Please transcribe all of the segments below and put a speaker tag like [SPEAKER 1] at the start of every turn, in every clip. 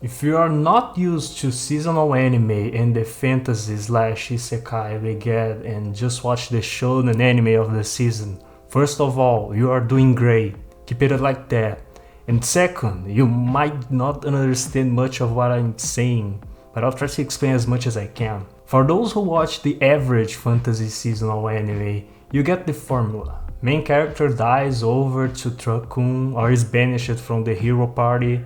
[SPEAKER 1] If you are not used to seasonal anime and the fantasy slash isekai we get and just watch the shonen anime of the season, first of all, you are doing great. Keep it like that. And second, you might not understand much of what I'm saying, but I'll try to explain as much as I can. For those who watch the average fantasy seasonal anime, you get the formula. Main character dies over to Truckun or is banished from the hero party.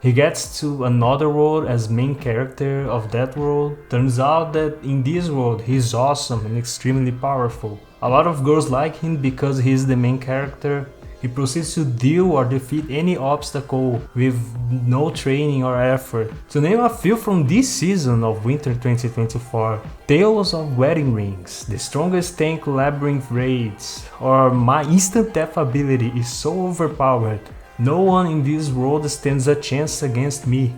[SPEAKER 1] He gets to another world as main character of that world. Turns out that in this world he's awesome and extremely powerful. A lot of girls like him because he's the main character. He proceeds to deal or defeat any obstacle with no training or effort. To name a few from this season of Winter 2024, Tales of Wedding Rings, the strongest tank Labyrinth raids, or my instant death ability is so overpowered, no one in this world stands a chance against me.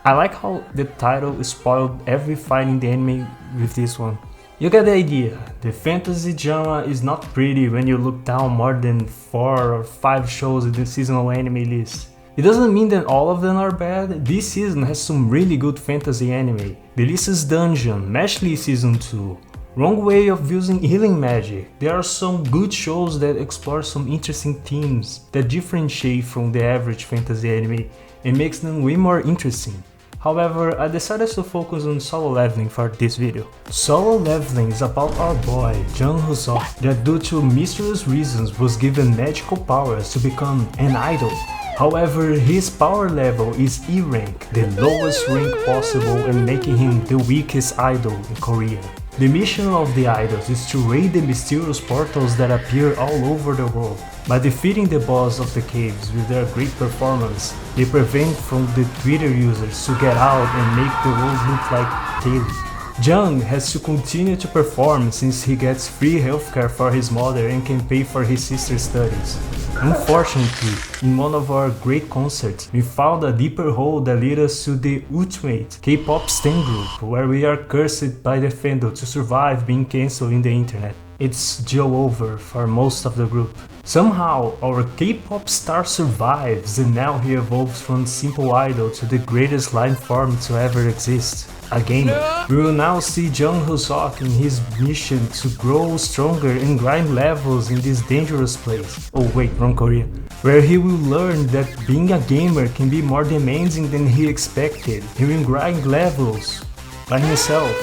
[SPEAKER 1] I like how the title spoiled every fight in the anime with this one. You get the idea, the fantasy genre is not pretty when you look down more than 4 or 5 shows in the seasonal anime list. It doesn't mean that all of them are bad, this season has some really good fantasy anime. Delicious Dungeon, Mashley Season 2, Wrong Way of Using Healing Magic. There are some good shows that explore some interesting themes that differentiate from the average fantasy anime and makes them way more interesting. However, I decided to focus on Solo Leveling for this video. Solo Leveling is about our boy, Jin-Woo, that due to mysterious reasons was given magical powers to become an idol. However, his power level is E rank, the lowest rank possible, and making him the weakest idol in Korea. The mission of the idols is to raid the mysterious portals that appear all over the world. By defeating the boss of the caves with their great performance, they prevent from the Twitter users to get out and make the world look like daily. Jung has to continue to perform since he gets free healthcare for his mother and can pay for his sister's studies. Unfortunately, in one of our great concerts, we found a deeper hole that led us to the ultimate K-pop stan group, where we are cursed by the fandom to survive being cancelled in the internet. It's Joe over for most of the group. Somehow, our K-pop star survives and now he evolves from simple idol to the greatest line form to ever exist, a gamer. We will now see Jung-Hoo Sok in his mission to grow stronger and grind levels in this dangerous place. Oh wait, wrong Korea. Where he will learn that being a gamer can be more demanding than he expected. He will grind levels by himself.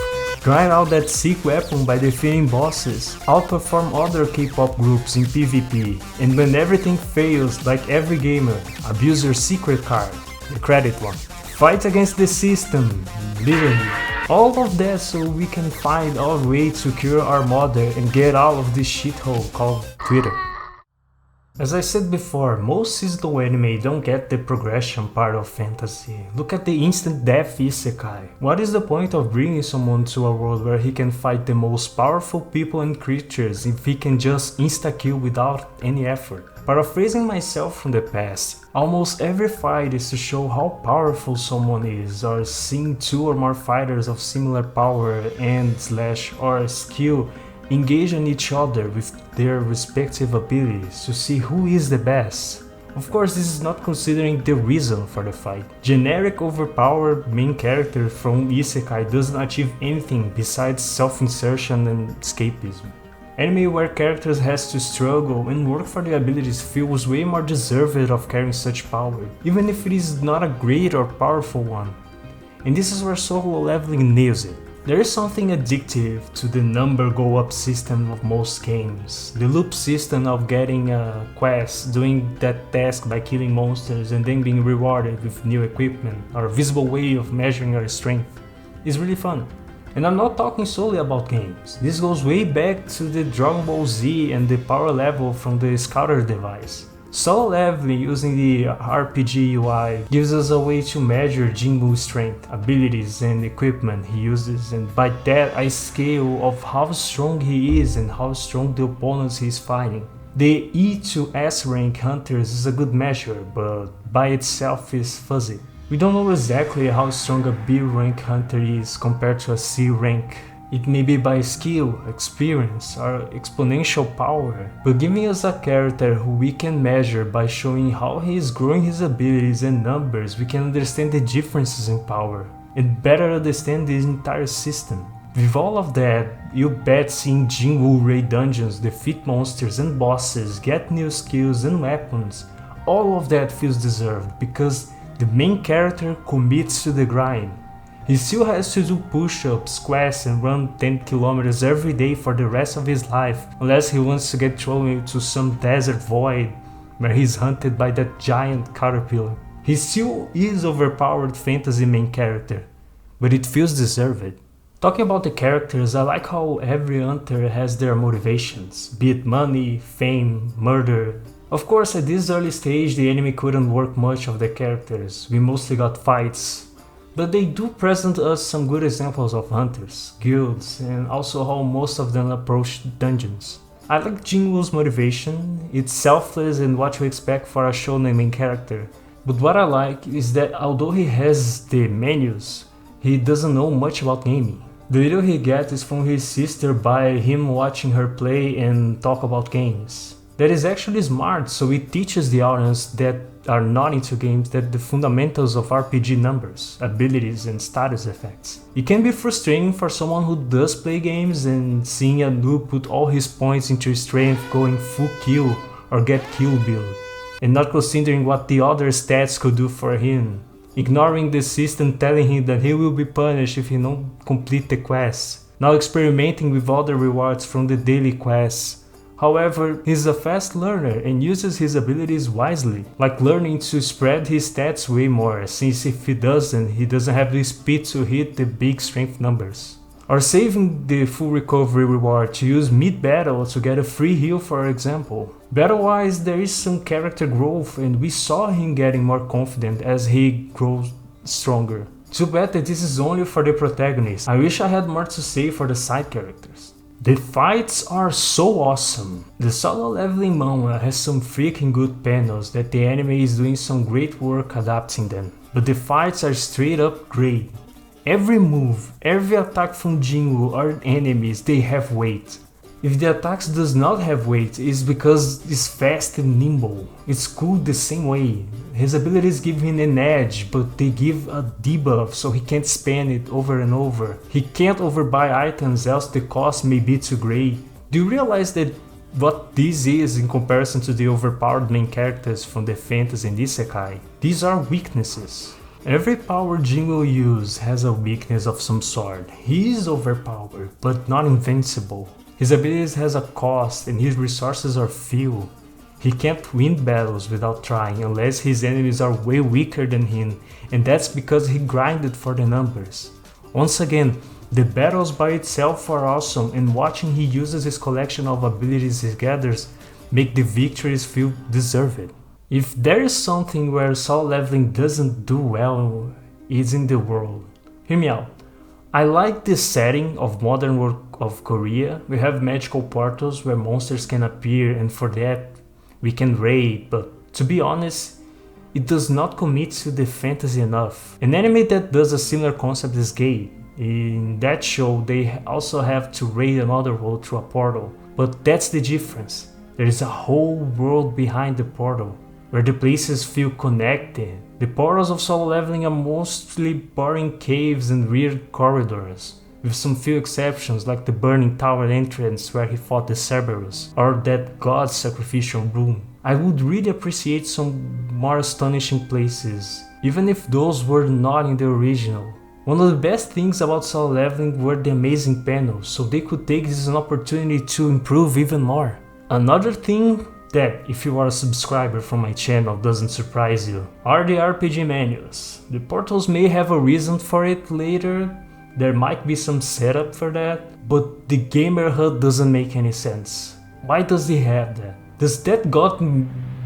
[SPEAKER 1] Grind out that sick weapon by defeating bosses, outperform other K-pop groups in PvP, and when everything fails, like every gamer, abuse your secret card, the credit one. Fight against the system, literally. All of that so we can find our way to cure our mother and get out of this shithole called Twitter. As I said before, most seasonal anime don't get the progression part of fantasy. Look at the instant death isekai. What is the point of bringing someone to a world where he can fight the most powerful people and creatures if he can just insta-kill without any effort? Paraphrasing myself from the past, almost every fight is to show how powerful someone is, or seeing 2 or more fighters of similar power and/or skill engage in each other with their respective abilities to see who is the best. Of course, this is not considering the reason for the fight. Generic overpowered main character from isekai doesn't achieve anything besides self-insertion and escapism. Anime where characters has to struggle and work for their abilities feels way more deserved of carrying such power, even if it is not a great or powerful one. And this is where Solo Leveling nails it. There is something addictive to the number go up system of most games. The loop system of getting a quest, doing that task by killing monsters and then being rewarded with new equipment or a visible way of measuring your strength is really fun. And I'm not talking solely about games. This goes way back to the Dragon Ball Z and the power level from the Scouter device. Solo Leveling using the RPG UI gives us a way to measure Jin-Woo's strength, abilities and equipment he uses, and by that a scale of how strong he is and how strong the opponents he is fighting. The E to S rank hunters is a good measure, but by itself is fuzzy. We don't know exactly how strong a B rank hunter is compared to a C rank. It may be by skill, experience, or exponential power, but giving us a character who we can measure by showing how he is growing his abilities and numbers, we can understand the differences in power, and better understand the entire system. With all of that, you bet seeing Jin-Woo raid dungeons, defeat monsters and bosses, get new skills and weapons, all of that feels deserved, because the main character commits to the grind. He still has to do push-ups, quests and run 10 kilometers every day for the rest of his life, unless he wants to get thrown into some desert void where he's hunted by that giant caterpillar. He still is overpowered fantasy main character, but it feels deserved. Talking about the characters, I like how every hunter has their motivations, be it money, fame, murder. Of course, at this early stage the anime couldn't work much of the characters, we mostly got fights. But they do present us some good examples of hunters, guilds, and also how most of them approach dungeons. I like Jin-Woo's motivation, it's selfless and what you expect for a shonen main character. But what I like is that although he has the menus, he doesn't know much about gaming. The little he gets is from his sister by him watching her play and talk about games. That is actually smart, so it teaches the audience that are not into games that the fundamentals of RPG numbers, abilities and status effects. It can be frustrating for someone who does play games and seeing a noob put all his points into strength going full kill or get kill build, and not considering what the other stats could do for him, ignoring the system telling him that he will be punished if he don't complete the quests, now experimenting with other rewards from the daily quests. However, he's a fast learner and uses his abilities wisely, like learning to spread his stats way more, since if he doesn't, he doesn't have the speed to hit the big strength numbers. Or saving the full recovery reward to use mid-battle to get a free heal, for example. Battle-wise, there is some character growth and we saw him getting more confident as he grows stronger. Too bad that this is only for the protagonist. I wish I had more to say for the side characters. The fights are so awesome. The solo leveling manga has some freaking good panels that the anime is doing some great work adapting them. But the fights are straight up great. Every move, every attack from Jin-Woo or enemies, they have weight. If the attacks does not have weight, it's because it's fast and nimble. It's cool the same way. His abilities give him an edge, but they give a debuff so he can't spam it over and over. He can't overbuy items else the cost may be too great. Do you realize that what this is in comparison to the overpowered main characters from the fantasy and isekai? These are weaknesses. Every power Jin-Woo uses has a weakness of some sort. He is overpowered, but not invincible. His abilities has a cost and his resources are few. He can't win battles without trying unless his enemies are way weaker than him, and that's because he grinded for the numbers. Once again, the battles by itself are awesome, and watching he uses his collection of abilities he gathers make the victories feel deserved. If there is something where solo leveling doesn't do well, it's in the world. Hear me out. I like the setting of modern world of Korea. We have magical portals where monsters can appear, and for that we can raid, but to be honest, it does not commit to the fantasy enough. An anime that does a similar concept is Gate. In that show they also have to raid another world through a portal, but that's the difference. There is a whole world behind the portal, where the places feel connected. The portals of solo leveling are mostly boring caves and weird corridors, with some few exceptions like the burning tower entrance where he fought the Cerberus, or that god sacrificial room. I would really appreciate some more astonishing places, even if those were not in the original. One of the best things about solo leveling were the amazing panels, so they could take this as an opportunity to improve even more. Another thing that, if you are a subscriber from my channel, doesn't surprise you, are the RPG menus. The portals may have a reason for it later, there might be some setup for that, but the gamer HUD doesn't make any sense. Why does he have that? Does that god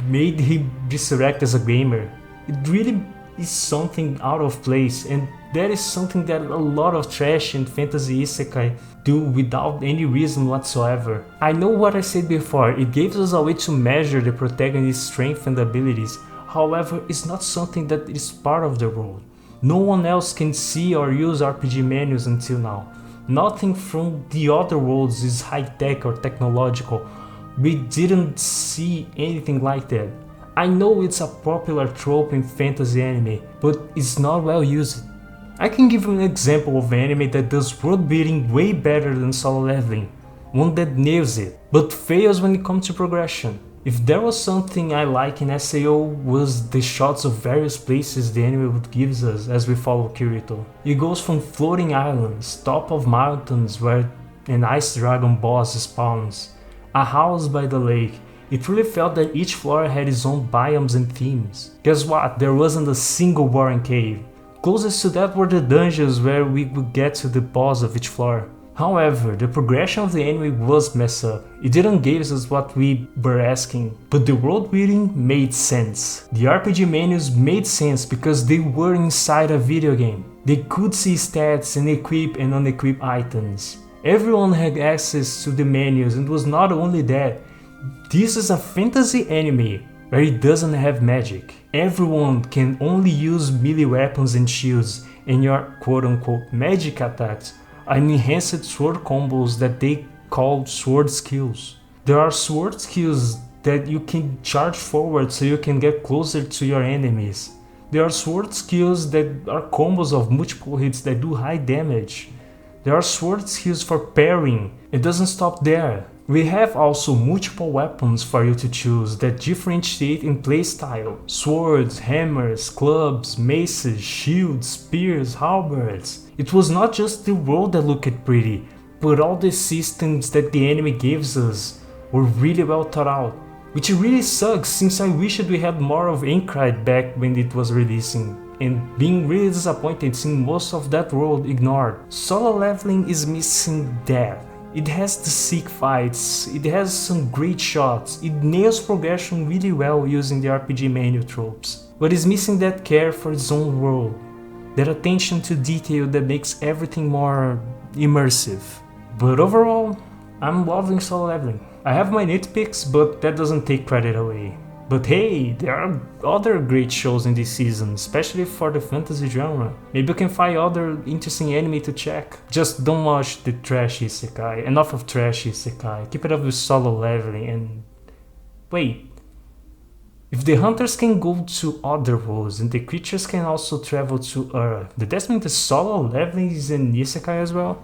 [SPEAKER 1] made him resurrect as a gamer? It really is something out of place, and that is something that a lot of trash and fantasy isekai do without any reason whatsoever. I know what I said before, it gives us a way to measure the protagonist's strength and abilities, however it's not something that is part of the role. No one else can see or use RPG menus until now. Nothing from the other worlds is high-tech or technological. We didn't see anything like that. I know it's a popular trope in fantasy anime, but it's not well used. I can give you an example of anime that does world building way better than Solo Leveling, one that nails it, but fails when it comes to progression. If there was something I like in SAO was the shots of various places the anime would give us as we follow Kirito. It goes from floating islands, top of mountains where an ice dragon boss spawns, a house by the lake. It really felt that each floor had its own biomes and themes. Guess what? There wasn't a single boring cave. Closest to that were the dungeons where we would get to the boss of each floor. However, the progression of the anime was messed up. It didn't give us what we were asking, but the world building made sense. The RPG menus made sense because they were inside a video game. They could see stats and equip and unequip items. Everyone had access to the menus, and it was not only that. This is a fantasy anime where it doesn't have magic. Everyone can only use melee weapons and shields, and your quote-unquote magic attacks are enhanced sword combos that they call sword skills. There are sword skills that you can charge forward so you can get closer to your enemies. There are sword skills that are combos of multiple hits that do high damage. There are sword skills for parrying. It doesn't stop there. We have also multiple weapons for you to choose that differentiate in playstyle. Swords, hammers, clubs, maces, shields, spears, halberds. It was not just the world that looked pretty, but all the systems that the anime gives us were really well thought out. Which really sucks since I wished we had more of Aincrad back when it was releasing, and being really disappointed seeing most of that world ignored. Solo Leveling is missing that. It has the sick fights, it has some great shots, it nails progression really well using the RPG menu tropes, but is missing that care for its own world, that attention to detail that makes everything more immersive. But overall, I'm loving Solo Leveling. I have my nitpicks, but that doesn't take credit away. But hey, there are other great shows in this season, especially for the fantasy genre. Maybe you can find other interesting anime to check. Just don't watch the trash isekai. Enough of trash isekai. Keep it up with Solo Leveling and... Wait. If the hunters can go to other worlds and the creatures can also travel to Earth, does that mean the Solo Leveling is an isekai as well?